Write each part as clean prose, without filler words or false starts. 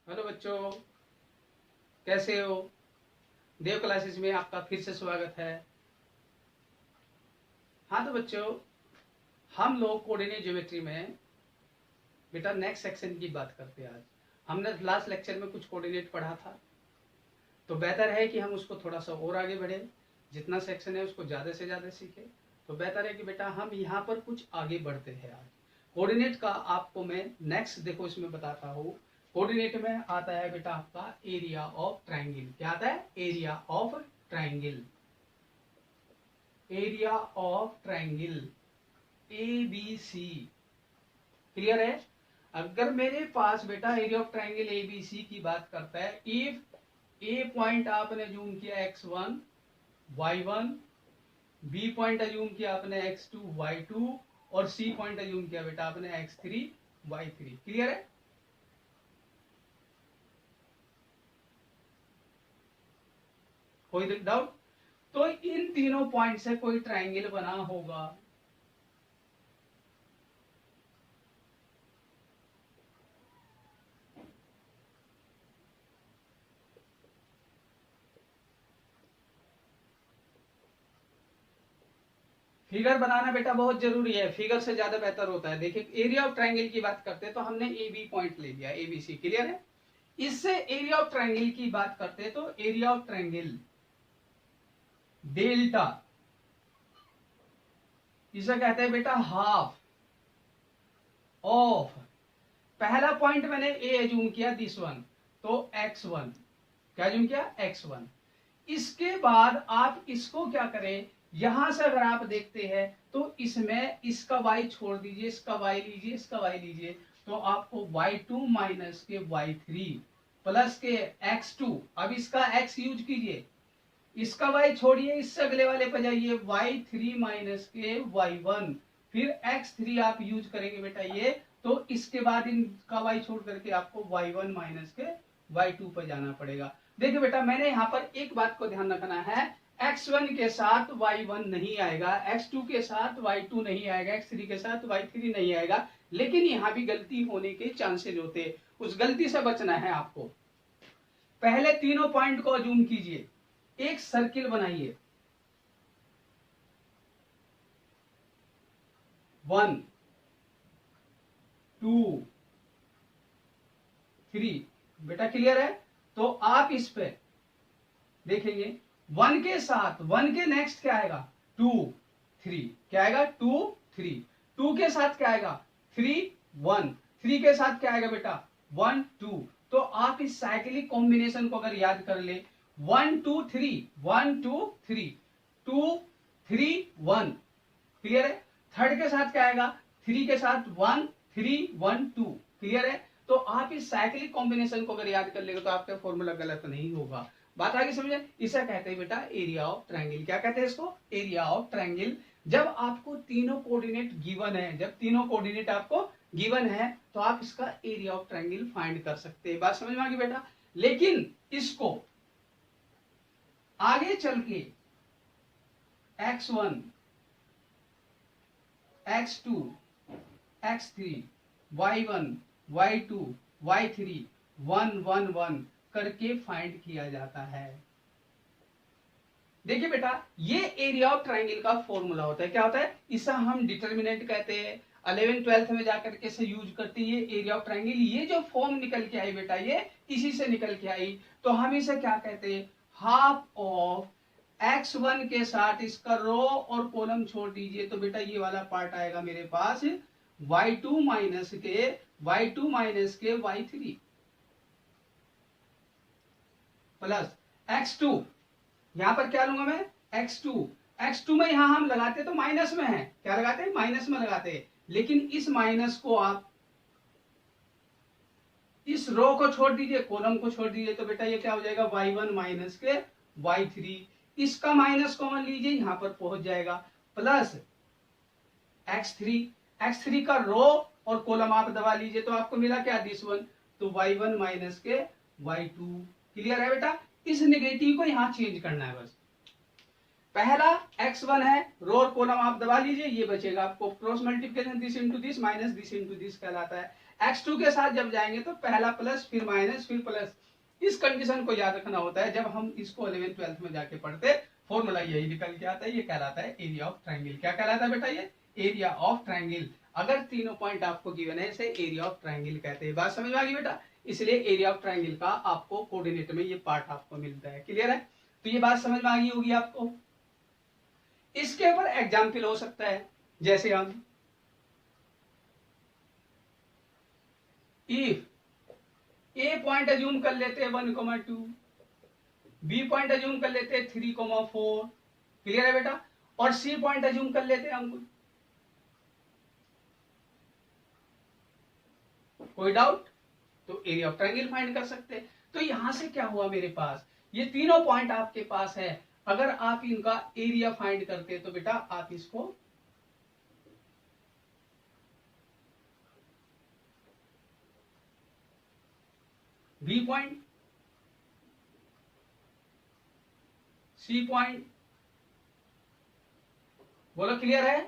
Hello बच्चों, कैसे हो? देव क्लासेस में आपका फिर से स्वागत है। हाँ तो बच्चों, हम लोग कोऑर्डिनेट ज्योमेट्री में बेटा नेक्स्ट सेक्शन की बात करते हैं। आज हमने लास्ट लेक्चर में कुछ कोऑर्डिनेट पढ़ा था, तो बेहतर है कि हम उसको थोड़ा सा और आगे बढ़े। जितना सेक्शन है उसको ज़्यादा से ज़्यादा सीखे, तो बेहतर है कि बेटा हम यहाँ पर कुछ आगे बढ़ते हैं। आज कोऑर्डिनेट का आपको मैं नेक्स्ट देखो इसमें बताता हूँ। कोऑर्डिनेट में आता है बेटा आपका एरिया ऑफ ट्राइंगल। क्या आता है? Area of triangle. Area of triangle ABC। Clear है? अगर मेरे पास बेटा एरिया ऑफ ट्राइंगल ABC की बात करता है, इफ ए पॉइंट आपने जूम किया x1 y1, B point assume किया आपने x2 y2 और सी पॉइंट अज्यूम किया बेटा आपने x3 y3। क्लियर है? कोई डाउट? तो इन तीनों पॉइंट से कोई ट्राइंगल बना होगा। फिगर बनाना बेटा बहुत जरूरी है, फिगर से ज्यादा बेहतर होता है। देखिए एरिया ऑफ ट्राइंगल की बात करते हैं तो हमने ए बी पॉइंट ले लिया, ABC। क्लियर है? इससे एरिया ऑफ ट्राइंगल की बात करते हैं तो एरिया ऑफ ट्राइंगल डेल्टा, इसे कहते हैं बेटा हाफ ऑफ, पहला पॉइंट मैंने ए एज्यूम किया दिस वन, तो x1। क्या एज्यूम किया? x1। इसके बाद आप इसको क्या करें, यहां से अगर आप देखते हैं तो इसमें इसका y छोड़ दीजिए, इसका y लीजिए, इसका y लीजिए, तो आपको y2 माइनस के y3 प्लस के x2। अब इसका x यूज कीजिए, इसका y छोड़िए, इससे अगले वाले पर जाइए, y3 माइनस के y1, फिर x3 आप यूज करेंगे बेटा ये, तो इसके बाद इनका y छोड़ करके आपको y1 माइनस के y2 पर जाना पड़ेगा। देखिए बेटा मैंने यहाँ पर एक बात को ध्यान रखना है, x1 के साथ y1 नहीं आएगा, x2 के साथ y2 नहीं आएगा, x3 के साथ y3 नहीं आएगा, लेकिन यहाँ भी गलती होने के चांसेस होते हैं। उस गलती से बचना है आपको। पहले तीनों पॉइंट को अज्यूम कीजिए, एक सर्किल बनाइए, 1 2 3। बेटा क्लियर है? तो आप इस पे देखेंगे 1 के साथ 1 के नेक्स्ट क्या आएगा? 2 3। क्या आएगा? 2 3। 2 के साथ क्या आएगा? 3 1। 3 के साथ क्या आएगा बेटा? 1 2। तो आप इस साइक्लिक कॉम्बिनेशन को अगर याद कर ले, 1 2 3 1 2 3 2 3 1। क्लियर है? थर्ड के साथ क्या आएगा? 3 के साथ 1 3 1 2। क्लियर है? तो आप इस साइक्लिक कॉम्बिनेशन को अगर याद कर लेंगे तो आपका फॉर्मूला गलत नहीं होगा। बात आगे समझे? इसे कहते हैं बेटा एरिया ऑफ ट्रायंगल। क्या कहते हैं इसको? Area of triangle. जब आपको तीनों कोऑर्डिनेट गिवन है, जब तीनों कोऑर्डिनेट आपको गिवन है तो आप इसका एरिया ऑफ ट्रायंगल फाइंड कर सकते हैं। बात समझ में आ गई बेटा? लेकिन इसको आगे चल के x1 x2 x3 y1 y2 y3 1 1 1 करके फाइंड किया जाता है। देखिए बेटा ये एरिया ऑफ ट्रायंगल का फॉर्मूला होता है। क्या होता है? इसे हम डिटर्मिनेंट कहते हैं, 11 12 में जाकर के इसे यूज करते हैं। ये एरिया ऑफ ट्रायंगल, ये जो फॉर्म निकल के आई बेटा ये इसी से निकल के आई, तो हम इसे क्या कहते हैं? हाफ ऑफ x1 के साथ इसका रो और कॉलम छोड़ दीजिए, तो बेटा ये वाला पार्ट आएगा मेरे पास y2 माइनस के y3 प्लस x2। यहां पर क्या लूंगा मैं? x2 में यहां हम लगाते तो माइनस में है, क्या लगाते हैं? माइनस में लगाते हैं, लेकिन इस माइनस को आप इस रो को छोड़ दीजिए, कॉलम को छोड़ दीजिए, तो बेटा ये क्या हो जाएगा? y1 माइनस के y3। इसका माइनस कॉमन लीजिए, यहां पर पहुंच जाएगा, प्लस x3 का रो और कॉलम आप दबा लीजिए, तो आपको मिला क्या? This one. तो y1 माइनस के y2। क्लियर है बेटा? इस नेगेटिव को यहां चेंज करना है बस। पहला x1 है, रो और कॉलम आप दबा लीजिए, ये बचेगा आपको। Cross multiplication this into this minus this into this कहलाता है। x2 के साथ जब जाएंगे तो पहला प्लस फिर माइनस फिर प्लस, इस कंडीशन को याद रखना होता है। जब हम इसको 11th 12th में जाके पढ़ते फॉर्मूला यही निकल के आता है, ये कहलाता है एरिया ऑफ ट्रायंगल। क्या कहलाता है बेटा? ये एरिया ऑफ ट्रायंगल। अगर तीनों पॉइंट आपको गिवन है इसे एरिया ऑफ ट्रायंगल कहते हैं। बात समझ में आ गई बेटा? इसलिए एरिया ऑफ ट्रायंगल का आपको कोऑर्डिनेट में ये पार्ट आपको मिलता है। क्लियर है? तो ये बात समझ में आ गई होगी आपको। इसके ऊपर एग्जाम्पल हो सकता है, जैसे हम इफ ए पॉइंट अज्यूम कर लेते हैं 1,2, बी पॉइंट अज्यूम कर लेते हैं 3,4। क्लियर है बेटा? और सी पॉइंट अज्यूम कर लेते हैं हम। कोई डाउट? तो एरिया ऑफ ट्रायंगल फाइंड कर सकते हैं। तो यहां से क्या हुआ, मेरे पास ये तीनों पॉइंट आपके पास है। अगर आप इनका एरिया फाइंड करते तो बेटा आप इसको बी पॉइंट, सी पॉइंट, बोलो क्लियर है?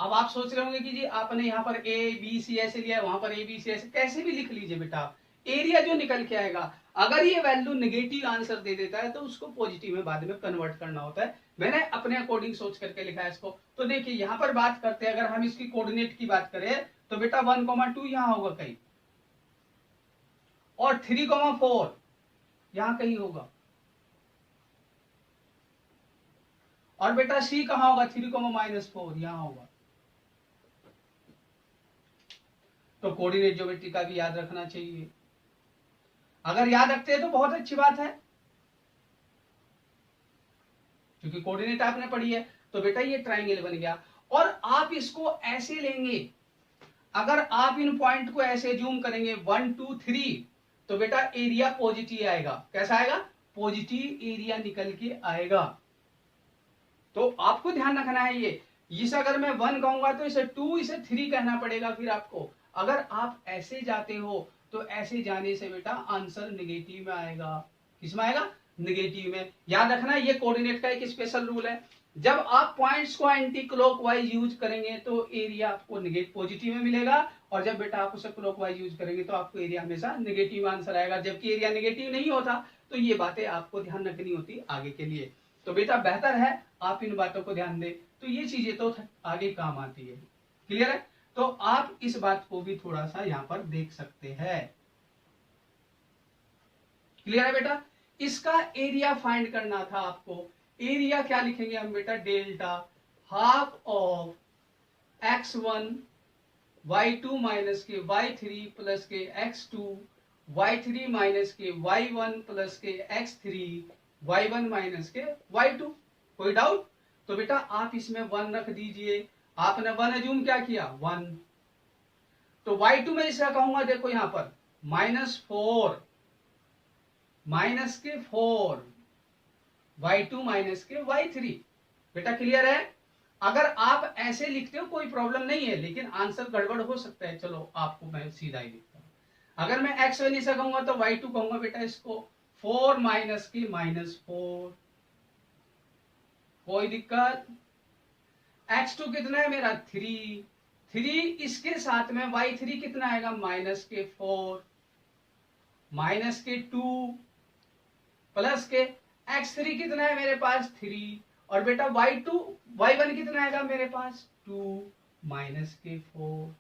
अब आप सोच रहे होंगे कि जी आपने यहाँ पर ए बी सी ऐसे लिया है, वहां पर ए बी सी ऐसे, कैसे भी लिख लीजिए बेटा आप। एरिया जो निकल के आएगा, अगर ये वैल्यू नेगेटिव आंसर दे देता है तो उसको पॉजिटिव में बाद में कन्वर्ट करना होता है। मैंने अपने अकॉर्डिंग सोच करके लिखा है इसको। तो देखिए यहाँ पर बात करते हैं, अगर हम इसकी कोऑर्डिनेट की बात करें तो बेटा 1,2 यहाँ होगा कहीं, और 3,4 यहाँ कहीं होगा, और बेटा सी कहाँ होगा? 3,-4 यहाँ होगा। तो कोऑर्डिनेट ज्योमेट्री का भी याद रखना चाहिए। अगर याद रखते हैं तो बहुत अच्छी बात है, क्योंकि कोऑर्डिनेट आपने पढ़ी है। तो बेटा ये ट्रायंगल बन गया। और आप इसको ऐसे लेंगे, अगर आप इन पॉइंट को ऐसे जूम करेंगे 1 2 3, तो बेटा एरिया पॉजिटिव आएगा। कैसा आएगा? पॉजिटिव एरिया निकल के आएगा। तो आपको ध्यान रखना है ये। इसे अगर मैं 1 कहूंगा तो इसे 2, इसे 3 कहना पड़ेगा फिर आपको। अगर आप ऐसे जाते हो तो ऐसे जाने से बेटा आंसर नेगेटिव में आएगा। किसमें आएगा? नेगेटिव में। याद रखना ये कोऑर्डिनेट का एक स्पेशल रूल है। जब आप पॉइंट्स को एंटी क्लॉकवाइज यूज करेंगे तो एरिया आपको नेगेटिव पॉजिटिव में मिलेगा, और जब बेटा आप उसे क्लॉकवाइज यूज करेंगे तो आपको एरिया हमेशा नेगेटिव आंसर आएगा। जबकि एरिया नेगेटिव नहीं होता। तो ये बातें आपको ध्यान रखनी होती आगे के लिए। तो बेटा बेहतर है आप इन बातों को ध्यान दें, तो ये चीजें तो आगे काम आती है। क्लियर है? तो आप इस बात को भी थोड़ा सा यहां पर देख सकते हैं। क्लियर है बेटा? इसका एरिया फाइंड करना था आपको। एरिया क्या लिखेंगे हम बेटा? Delta half of x1 y2 minus के y3 प्लस के x2 y3 माइनस के y1 प्लस के x3 y1 माइनस के y2। कोई डाउट? तो बेटा आप इसमें 1 रख दीजिए। आपने 1 अज्यूम क्या किया? 1। तो y2 में इसका कहूंगा, देखो यहां पर -4 माइनस के 4 y2 माइनस के y3। बेटा क्लियर है? अगर आप ऐसे लिखते हो कोई प्रॉब्लम नहीं है, लेकिन आंसर गड़बड़ हो सकता है। चलो आपको मैं सीधा ही लिखता हूं। अगर मैं x1 इसे कहूंगा तो y2 कहूंगा बेटा इसको 4 माइनस के -4। कोई दिक्कत? x2 कितना है मेरा? 3। इसके साथ में y3 कितना आएगा? -4 माइनस के 2 प्लस के x3 कितना है मेरे पास? 3, और बेटा y1 कितना आएगा मेरे पास? 2 माइनस के 4।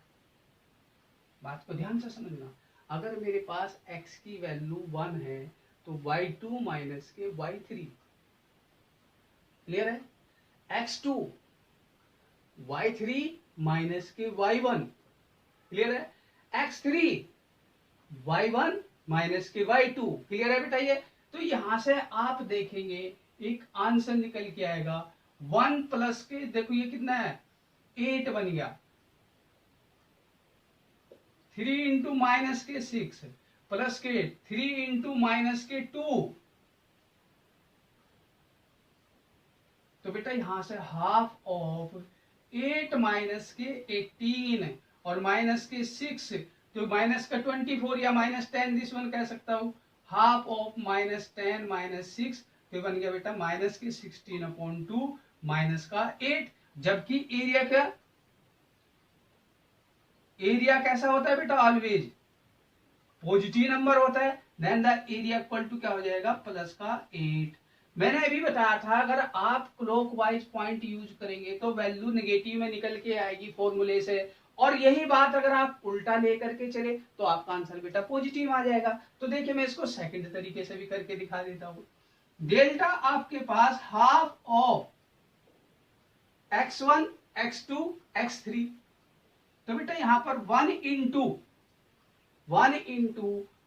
बात को ध्यान से समझना। अगर मेरे पास x की वैल्यू 1 है तो y2 माइनस के y3। क्लियर है? x2 y3 माइनस के y1। क्लियर है? x3 y1 माइनस के y2। क्लियर है बेटा? ये तो यहां से आप देखेंगे एक आंसर निकल के आएगा 1 प्लस के, देखो ये कितना है? 8 बन गया। 3 इंटू माइनस के 6 प्लस के 3 इंटू माइनस के 2। तो बेटा यहां से हाफ ऑफ 8 माइनस के 18 और माइनस के 6, तो माइनस का 24 या -10 दिस वन कह सकता हूं। हाफ ऑफ -10 -6, तो बन गया बेटा माइनस के 16/2 माइनस का 8। जबकि एरिया क्या? एरिया कैसा होता है बेटा, ऑलवेज पॉजिटिव नंबर होता है, then the area equal to क्या हो जाएगा, प्लस का 8। मैंने अभी बताया था अगर आप क्लॉकवाइज पॉइंट यूज करेंगे तो वैल्यू नेगेटिव में निकल के आएगी फॉर्मूले से, और यही बात अगर आप उल्टा लेकर के चले तो आपका आंसर बेटा पॉजिटिव आ जाएगा। तो देखिए मैं इसको सेकंड तरीके से भी करके दिखा देता हूं। डेल्टा आपके पास half of x1 x2 x3, तो बेटा यहां पर 1 इंटू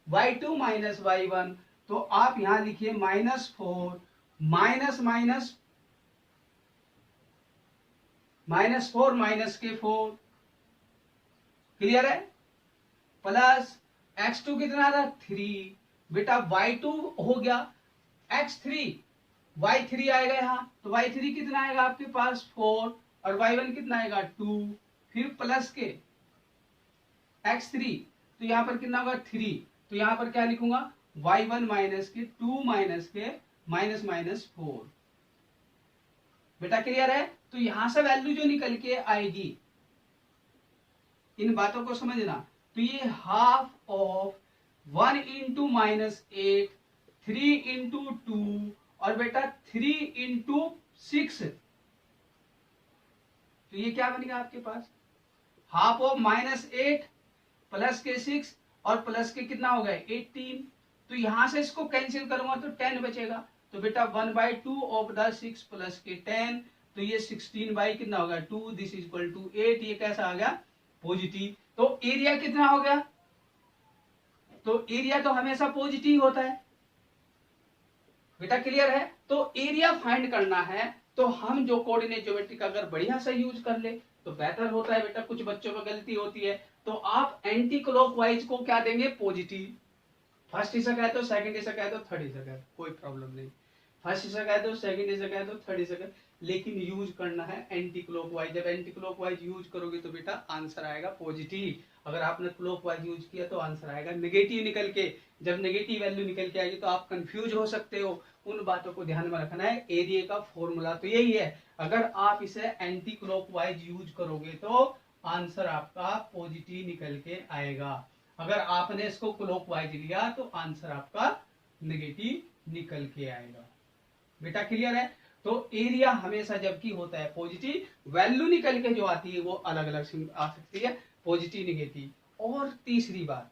y2 माइनस y1, तो आप यहां लिखिए -4 -4 माइनस के 4, क्लियर है, प्लस x2 कितना था 3, बेटा y2 हो गया x3, y3 आएगा यहाँ, तो y3 कितना आएगा आपके पास 4, और y1 कितना आएगा 2, फिर प्लस के x3, तो यहां पर कितना होगा 3, तो यहां पर क्या लिखूंगा y1 माइनस के 2 माइनस के -4। बेटा क्लियर है, तो यहां से वैल्यू जो निकल के आएगी, इन बातों को समझना, तो ये हाफ ऑफ 1 इंटू -8, 3 इंटू 2, और बेटा 3 इंटू 6, तो ये क्या बनेगा आपके पास हाफ ऑफ -8 प्लस के 6 और प्लस के कितना हो गए 18, तो यहां से इसको कैंसिल करूंगा तो 10 बचेगा, तो बेटा 1/2 ऑफ द 6 प्लस के 10, तो ये 16 बाई कितना होगा 2, दिस इज इक्वल टू 8, ये कैसा आ गया पॉजिटिव। तो एरिया कितना हो गया, तो एरिया तो हमेशा पॉजिटिव होता है बेटा, क्लियर है। तो एरिया फाइंड करना है तो हम जो कोऑर्डिनेट ज्योमेट्री का अगर बढ़िया से यूज कर ले तो बेटर होता है बेटा। कुछ बच्चों में गलती होती है, तो आप एंटी क्लॉकवाइज को क्या देंगे पॉजिटिव, फर्स्ट हिस्सा कहे तो सेकंड हिस्सा कहे तो थर्ड हिस्सा कहे कोई प्रॉब्लम नहीं, फर्स्ट हिस्सा कहे तो सेकंड हिस्सा कहे तो थर्ड हिस्सा कहे, लेकिन यूज करना है एंटी क्लॉकवाइज। जब एंटी क्लॉकवाइज यूज करोगे तो बेटा आंसर आएगा पॉजिटिव, अगर आपने क्लॉकवाइज यूज किया तो आंसर आएगा नेगेटिव निकल के। जब नेगेटिव वैल्यू निकल के आएगी तो आप कंफ्यूज हो सकते हो, उन बातों को ध्यान में रखना है। एरिया का फॉर्मूला तो यही है, अगर आप इसे एंटी क्लॉकवाइज यूज करोगे तो आंसर आपका पॉजिटिव निकल के आएगा, अगर आपने इसको क्लॉकवाइज लिया तो आंसर आपका नेगेटिव निकल के आएगा। बेटा क्लियर है। तो एरिया हमेशा जबकि होता है पॉजिटिव, वैल्यू निकल के जो आती है वो अलग अलग आ सकती है, पॉजिटिव नेगेटिव। और तीसरी बात,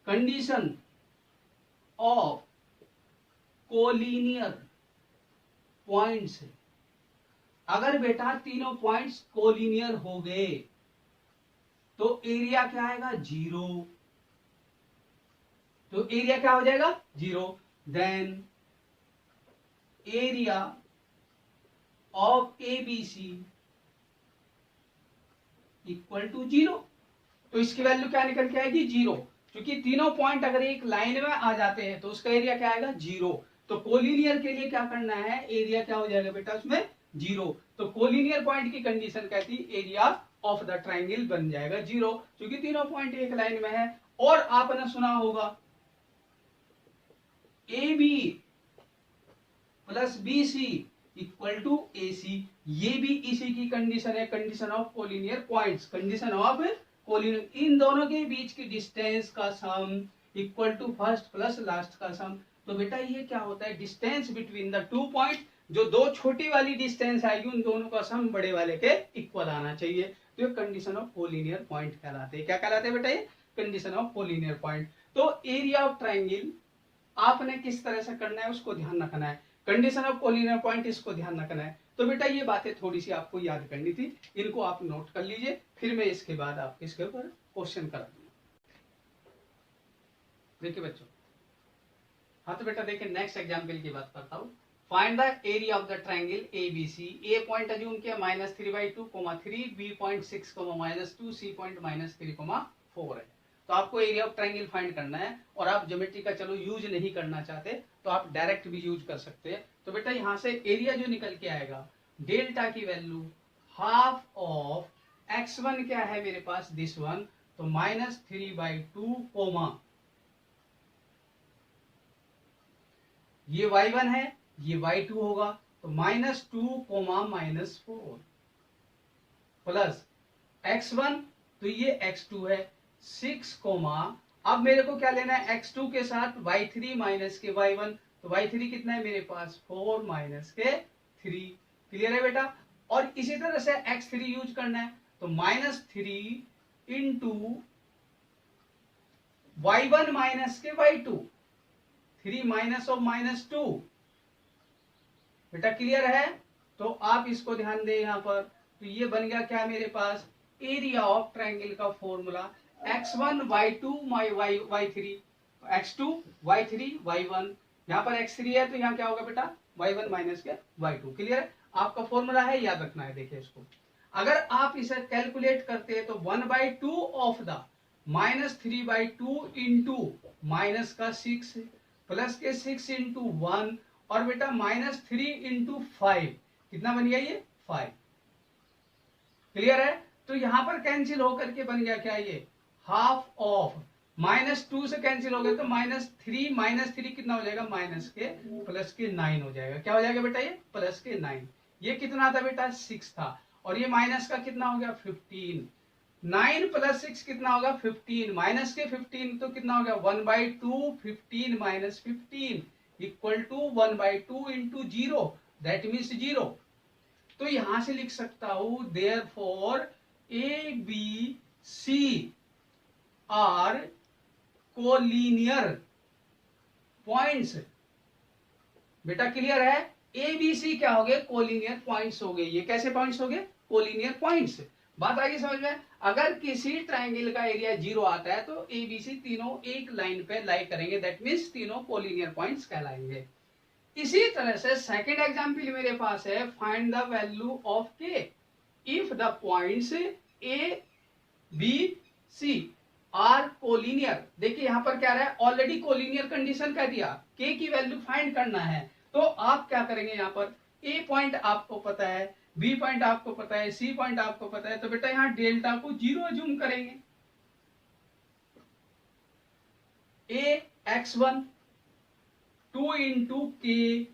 कंडीशन ऑफ कोलिनियर पॉइंट्स, अगर बेटा तीनों पॉइंट्स कोलिनियर हो गए तो एरिया क्या आएगा 0, तो एरिया क्या हो जाएगा 0, then area of ABC equal to 0, तो इसकी वैल्यू क्या निकल के आएगी 0, क्योंकि तीनों पॉइंट अगर एक लाइन में आ जाते हैं तो उसका एरिया क्या आएगा 0। तो कोलिनियर के लिए क्या करना है, एरिया क्या हो जाएगा बेटा उसमें 0, तो कोलिनियर पॉइंट की कंडीशन कहती है एरिया ऑफ द ट्राइंगल बन जाएगा 0, क्योंकि तीनों पॉइंट एक लाइन में है। और आपने सुना होगा A B plus B C equal to A C, ये भी इसी की कंडीशन है, condition of collinear points, condition of collinear, इन दोनों के बीच की डिस्टेंस का sum equal to first plus last का सम। तो बेटा ये क्या होता है, distance between the two point, जो दो छोटी वाली डिस्टेंस आएगी उन दोनों का सम बड़े वाले के इक्वल आना चाहिए, तो ये कंडीशन ऑफ कोलिनियर पॉइंट कहलाते हैं। क्या कहलाते हैं बेटा, ये कंडीशन ऑफ कोलिनियर पॉइंट। तो एरिया ऑफ ट्राइंगल आपने किस तरह से करना है उसको ध्यान रखना है, कंडीशन ऑफ कोलिनियर पॉइंट इसको ध्यान रखना है। तो बेटा ये बातें थोड़ी सी आपको याद करनी थी, इनको आप नोट कर लीजिए, फिर मैं इसके बाद आपके इसके ऊपर क्वेश्चन करा दूंगा। देखिए बच्चों, हाँ तो बेटा देखिए नेक्स्ट एग्जाम्पल की बात करता हूँ। Find the area of the triangle ABC, A point assume किया -3/2, 3, बी पॉइंट 6, -2, सी पॉइंट -3, 4 है। तो आपको एरिया ऑफ ट्राइंगल फाइंड करना है, और आप ज्योमेट्री का चलो यूज नहीं करना चाहते तो आप डायरेक्ट भी यूज कर सकते हैं। तो बेटा यहां से एरिया जो निकल के आएगा, डेल्टा की वैल्यू हाफ ऑफ x1 क्या है मेरे पास दिस वन, तो -3/2, ये y1 है, ये y2 होगा, तो -2, प्लस x1, तो ये x2 है 6, अब मेरे को क्या लेना है x2 के साथ y3 माइनस के y1, तो y3 कितना है मेरे पास 4 माइनस के 3। क्लियर है बेटा। और इसी तरह से x3 यूज करना है, तो -3 इंटू y1 माइनस के y2, 3 माइनस ऑफ -2। बेटा क्लियर है। तो आप इसको ध्यान दें यहाँ पर, तो ये बन गया क्या मेरे पास एरिया ऑफ ट्रायंगल का formula x1 y2 y3, x2 y3 y1, यहाँ पर x3 है तो यहाँ क्या होगा बेटा y1 माइनस के y2। क्लियर है। आपका फॉर्मूला है, याद रखना है। देखिए इसको अगर आप इसे कैलकुलेट करते हैं तो 1/2 ऑफ द -3/2 इंटू माइनस का 6 प्लस के 6 इंटू 1 और बेटा -3 इंटू 5 कितना बन गया ये 5। क्लियर है। तो यहां पर कैंसिल होकर के बन गया क्या ये हाफ ऑफ -2 से कैंसिल हो गया तो -3 कितना हो जाएगा माइनस के प्लस के 9 हो जाएगा। क्या हो जाएगा बेटा ये प्लस के 9। ये कितना था बेटा 6 था और ये माइनस का कितना हो गया 15। 9 प्लस 6 कितना होगा 15 माइनस के 15 तो कितना हो गया 1/2 15 minus 15 equal to 1/2 into 0 that means 0। तो यहां से लिख सकता हूं therefore A B C are collinear points. बेटा क्लियर है। ए बी सी क्या हो गए कोलिनियर पॉइंट्स हो गए। ये कैसे पॉइंट्स हो गए कोलिनियर पॉइंट्स। बात आगे समझ में। अगर किसी ट्रायंगल का एरिया 0 आता है तो ए बी सी तीनों एक लाइन पे लाई करेंगे दैट मीन्स तीनों कोलिनियर पॉइंट्स कहलाएंगे। इसी तरह से सेकंड एग्जांपल मेरे पास है find the value of k if the points A B C are collinear. देखिए यहां पर क्या रहा है ऑलरेडी कोलिनियर कंडीशन कह दिया के की वैल्यू फाइंड करना है। तो आप क्या करेंगे यहाँ पर ए पॉइंट आपको पता है बी पॉइंट आपको पता है सी पॉइंट आपको पता है तो बेटा यहाँ डेल्टा को 0 अज्यूम करेंगे। ए x1 2 इंटू के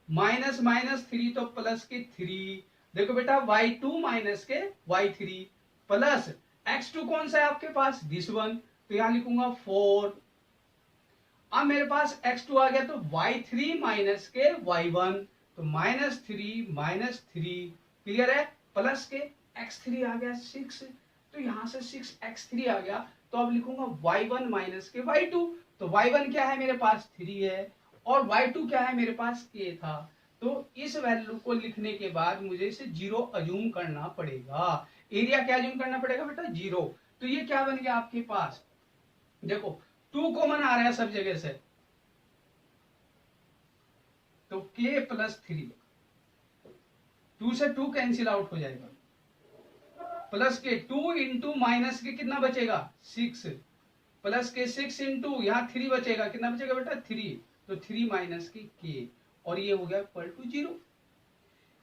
-3 तो प्लस के 3। देखो बेटा y2 माइनस के y3 प्लस x2 कौन सा है आपके पास दिस वन तो यहां लिखूंगा 4। अब मेरे पास x2 आ गया तो y3 माइनस के y1 तो -3 क्लियर है प्लस के x3 आ गया 6 तो यहां से 6x3 आ गया तो अब लिखूंगा y1 माइनस के y2 तो y1 क्या है मेरे पास 3 है और y2 क्या है मेरे पास k था। तो इस वैल्यू को लिखने के बाद मुझे इसे 0 अज्यूम करना पड़ेगा। एरिया क्या अज्यूम करना पड़ेगा बेटा 0। तो ये क्या बन गया आपके पास देखो 2 कॉमन आ रहा है सब जगह से तो k प्लस 3 2 से 2 कैंसिल आउट हो जाएगा प्लस के 2 इंटू माइनस के कितना बचेगा 6 प्लस के 6 इंटू यहाँ 3 बचेगा कितना बचेगा बेटा 3 तो 3 माइनस के k और ये हो गया इक्वल टू 0।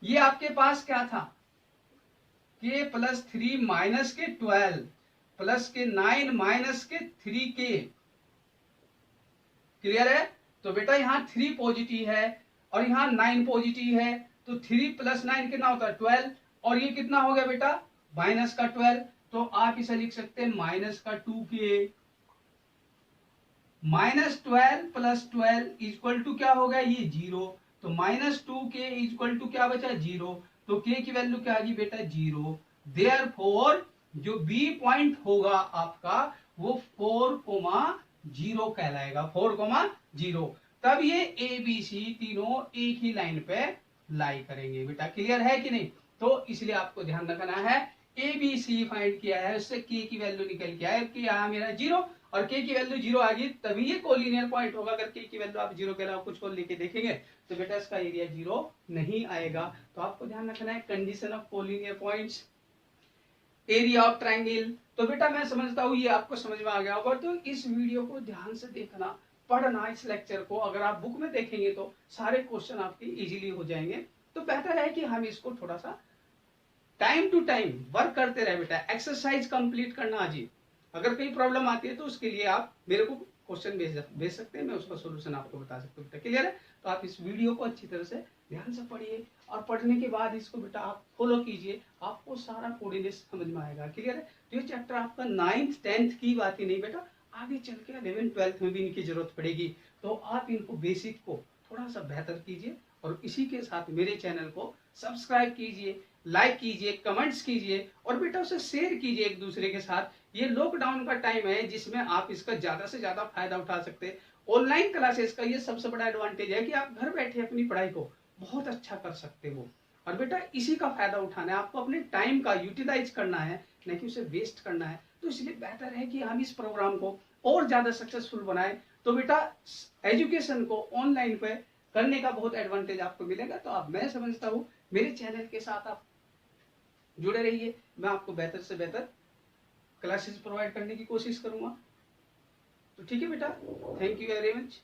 ये आपके पास क्या था k प्लस 3 माइनस के 12 प्लस के 9 माइनस के 3k। क्लियर है। तो बेटा यहाँ 3 पॉजिटिव है और यहाँ 9 पॉजिटिव है तो 3 प्लस 9 कितना होता है 12 और ये कितना हो गया बेटा माइनस का 12 तो आप इसे लिख सकते हैं माइनस का 2k। -12 प्लस 12 इक्वल टू क्या होगा ये 0 तो -2k इक्वल टू क्या बचा 0 तो k की वैल्यू क्या आ गई बेटा 0। देयरफॉर जो b पॉइंट होगा आपका वो 4,0 कहलाएगा 4,0। तब ये ए बी सी तीनों एक ही लाइन पे लाई करेंगे। बेटा क्लियर है कि नहीं। तो इसलिए आपको ध्यान रखना है ए बी सी फाइंड किया है उससे k की वैल्यू निकल के आए कि यहाँ मेरा 0 और k की वैल्यू 0 आ गई तभी ये कोलिनियर पॉइंट होगा। अगर k की वैल्यू आप 0 के अलावा कुछ को लेके देखेंगे तो बेटा इसका एरिया 0 नहीं आएगा। तो आपको ध्यान रखना है condition of collinear points area of triangle. तो बेटा मैं समझता हूँ ये आपको समझ में आ गया होगा। तो इस वीडियो को ध्यान से देखना पढ़ना इस लेक्चर को अगर आप बुक में देखेंगे तो सारे क्वेश्चन आपके इजीली हो जाएंगे। तो बेहतर है कि हम इसको थोड़ा सा टाइम टू टाइम वर्क करते रहे। बेटा एक्सरसाइज कंप्लीट करना अजीब अगर कोई प्रॉब्लम आती है तो उसके लिए आप मेरे को क्वेश्चन भेज सकते हैं मैं उसका सोल्यूशन आपको बता सकता हूँ। बेटा क्लियर है। तो आप इस वीडियो को अच्छी तरह से ध्यान से पढ़िए और पढ़ने के बाद इसको बेटा आप फॉलो कीजिए, आपको सारा कोऑर्डिनेशन समझ में आएगा। क्लियर है? तो ये चैप्टर आपका 9th 10th की बात ही नहीं बेटा, आगे चल के 11th 12th में भी इनकी जरूरत पड़ेगी। तो आप इनको बेसिक को थोड़ा सा बेहतर कीजिए और इसी के साथ मेरे चैनल को सब्सक्राइब कीजिए, लाइक कीजिए, कमेंट्स कीजिए और बेटा उसे शेयर कीजिए एक दूसरे के साथ। ये लॉकडाउन का टाइम है जिसमें आप इसका ज्यादा से ज्यादा फायदा उठा सकते हैं। ऑनलाइन क्लासेस का ये सबसे बड़ा एडवांटेज है कि आप घर बैठे अपनी पढ़ाई को बहुत अच्छा कर सकते हो। और बेटा इसी का फायदा उठाना है, आपको अपने टाइम का यूटिलाइज करना है, न कि उसे वेस्ट करना है। तो इसलिए बेहतर है कि हम इस प्रोग्राम को और ज्यादा सक्सेसफुल बनाएं। तो बेटा एजुकेशन को ऑनलाइन पे करने का बहुत एडवांटेज आपको मिलेगा। तो आप, मैं समझता हूँ मेरे चैनल के साथ आप जुड़े रहिए, मैं आपको बेहतर से बेहतर क्लासेस प्रोवाइड करने की कोशिश करूंगा। तो ठीक है बेटा, थैंक यू वेरी मच।